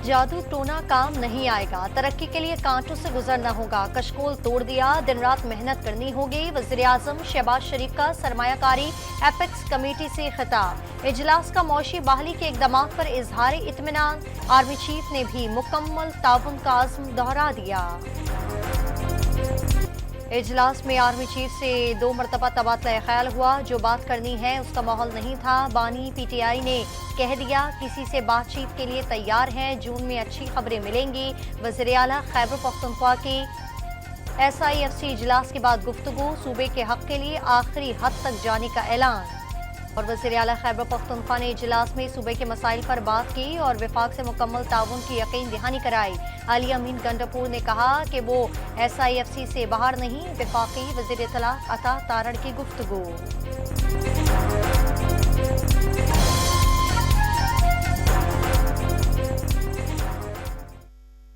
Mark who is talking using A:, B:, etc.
A: जादू टोना काम नहीं आएगा, तरक्की के लिए कांटों से गुजरना होगा, कशकोल तोड़ दिया, दिन रात मेहनत करनी होगी। वज़ीर-ए-आज़म शहबाज शरीफ का सरमायाकारी एपेक्स कमेटी से खिताब। इजलास का मौशी बहाली के इक़दामात पर इजहार इत्मीनान। आर्मी चीफ ने भी मुकम्मल ताउन का अज़्म दोहरा दिया। इजलास में आर्मी चीफ से 2 मरतबा तबादला ख्याल हुआ, जो बात करनी है उसका माहौल नहीं था। बानी पीटीआई ने कह दिया किसी से बातचीत के लिए तैयार हैं, जून में अच्छी खबरें मिलेंगी। वज़ीर आला खैबर पख्तूनख्वा की SIFC इजलास के बाद गुफ्तगू, सूबे के हक के लिए आखिरी हद तक जाने का ऐलान। और वज़ीर आला खैबर पख्तूनख्वा ने इजलास में सूबे के मसाइल पर बात की और वफाक से मुकम्मल ताउन की यकीन दहानी कराई। अली अमीन गंडापुर ने कहा कि वो SIFC से बाहर नहीं, वफाकी वज़ीर इत्तला अता तारड़ की गुफ्तगू।